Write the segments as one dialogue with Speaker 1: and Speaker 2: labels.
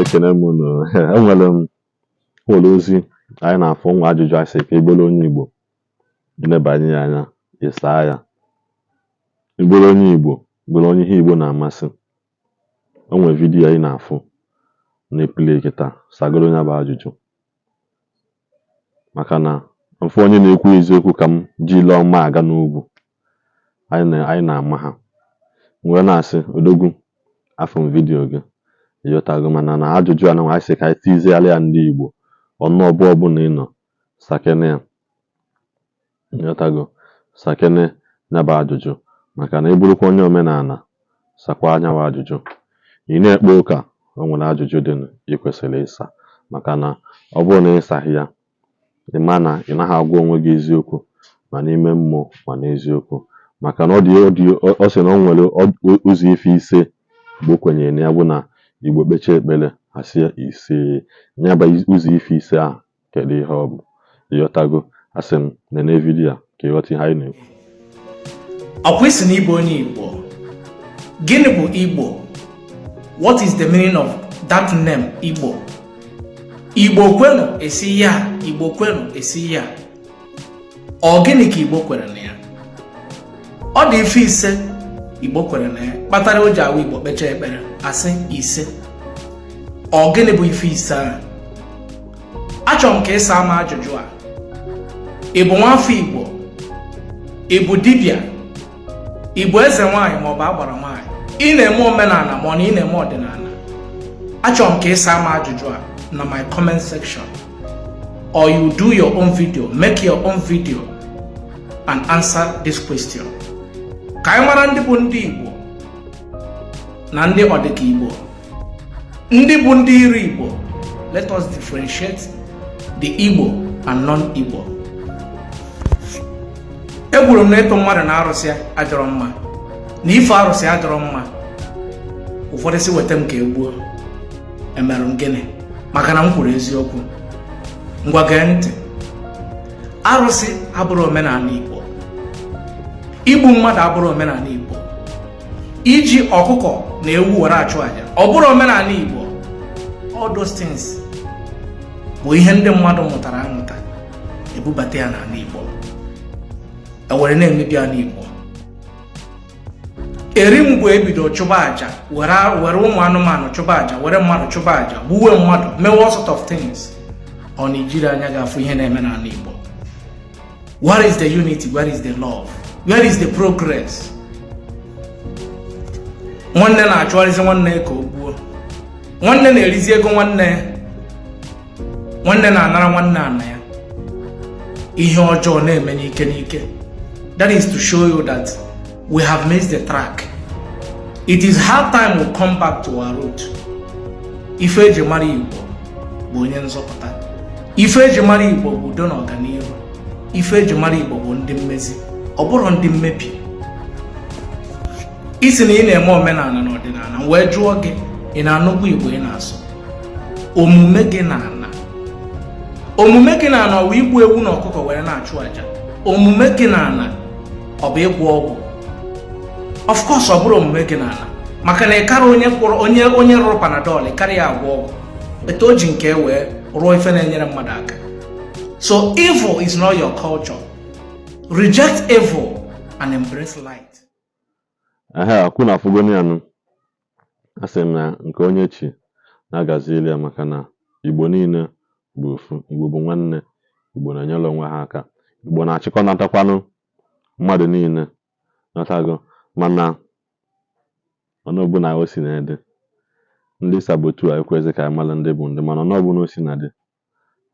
Speaker 1: ekene m unu. Enwere m ozi anyị na-afụ nwa ajụjụ asị ka ịbụrụ onye Igbo ịnebanye ya anya ịsaa ya. Ịbụrụ onye Igbo bụrụ onye ihe Igbo na-amasị. O nwere vidiyo anyị na-afụ na-epili kịta sagoro onye bụ ajụjụ maka na mfe onye na-ekwu eziokwu ka m ji ile ọma aga n'ugwu anyị na-ama ha. Wee na-asị odogwu afọ m vidiyo gị ịghọtago, mana na ajụjụ a na asị ka anyị tizigharị ya ndị Igbo ọnụ ọbụla ị nọ sakene ya, ịghọtago, sakene ya bụ ajụjụ maka na ị bụrụkwa onye omenala sakwa anya bụ ajụjụ. Ị na-ekpe ụka o nwere ajụjụ dị ị kwesịrị ịsa maka na ọ bụrụ na ịsaghị ya ị ma na ị naghị agwa onwe gị eziokwu ma n'ime mmụọ ma n'eziokwu, maka na ọ sị na o nwere ụzọ ife ise Igbo kwenyere na ya bụ na Igbo kpechaa ekpere asị ise ya bụ ụzọ ife ise ahụ kedu ihe ọ bụ, ịghọtago. Asị m nene vidiyo ka ịghọta ihe anyị na-ekwu.
Speaker 2: Ọkwa isi na ịbụ onye Igbo. Gịnị bụ Igbo? What is the meaning of that name Igbo? Igbo kwenu esi ya, Igbo kwenu esi ya. Ọ gịnị ka Igbo kwere na ya? Ọ dị ife ise Igbo kwere na ya kpatara o ji awụ Igbo kpechaa ekpere asị ise. Ọ gịnị bụ ife ise ahụ? Achọrọ m ka ị saa m ajụjụ a. Ị bụ nwafọ Igbo? Ị bụ dibịa? Ị bụ eze nwaanyị maọbụ agbara nwaanyị? Ị na-eme omenala ma ọ na ị na-eme ọdịnala? Achọrọ m ka ị saa m ajụjụ a na my comment section, or you do your own video, make your own video and answer this question. Ka anyị mara ndị bụ ndị Igbo na ndị ọdịka Igbo, ndị bụ ndị iri Igbo. Let us differentiate the Igbo and non-Igbo. Ekwuru m na ịtụ mmadụ na arụsị adịrọ mma, na ife arụsị adịrọ mma. Ụfọdụ si weta m ka egbuo. Emere m gịnị? Maka na m kwuru eziokwu. Ngwa gee ntị. Arụsị abụrụ omenala Igbo. Igbu mmadụ abụrụ omenala Igbo. Iji ọkụkọ na ewu were achụ aja ọ bụrụ omenala Igbo. All those things bụ ihe ndị mmadụ mụtara amụta ebubata ya n'ala Igbo, ewere na-emebi ala Igbo. Eri mgbe ebido chụba aja, were ụmụ anụmanụ chụba aja, were mmadụ chụba aja, gbuwe mmadụ, mewe all sort of things. Ọ Nigeria anya ga-afụ ihe na-eme n'ala Igbo. Where is the unity? Where is the love? Where is the progress? Nwanne na-achụgharịzi nwanne ka o gbuo. Nwanne na-erizi ego nwanne. Nwanne na-anara nwanne ana ya. Ihe ọjọọ na-eme n'ike n'ike. That is to show you that we have missed the track. It is hard time we come back to our root. Ife eji mara Igbo bụ onye nzọpụta. Ife eji mara Igbo bụ udo na ọganihu. Ife eji mara Igbo bụ ndị mmezi, ọ bụrụ ndị mmebi. Isi na ị na-eme omenala na ọdịnala wee jụọ gị ị na-anụkwa Igbo ị na-asụ. Omume gị na-ana. Omume gị na-ana ọ bụ igbu ewu na ọkụkọ were na-achụ aja. Omume gị na-ana ọ bụ ịgwọ ọgwụ. Of course ọ bụrụ omume gị na-ana maka na ị karị onye rụrụ Panadol ị karị ya agwọ ọgwụ. Etu o ji nke wee rụọ ife na-enyere mmadụ aka. So evil is not your culture. Reject evil and embrace light.
Speaker 1: Akwụ na afụgoni anụ. Asị m na nke onye chi na-agazili ya maka na Igbo niile bụ ofu. Igbo bụ nwanne. Igbo na-enyere onwe ha aka. Igbo na-achịkọnatakwanụ mmadụ niile, nọtago, mana ọnụọbụna o si na-ede ndị sabotu a ekwezi ka amala ndị bụ ndị, mana ọnụọbụna o si na dị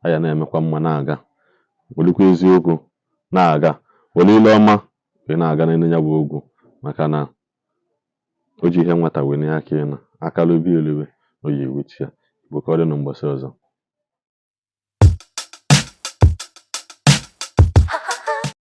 Speaker 1: aya na-emekwa mma na-aga welikwa eziokwu na-aga were ile ọma wee na-aga n'elu ya bụ ogwu maka na o ji ihe nwata wee aka ịna akala obi eliwe oyi ewechi ya. Igbo ka ọ dị na mgbasa ọzọ.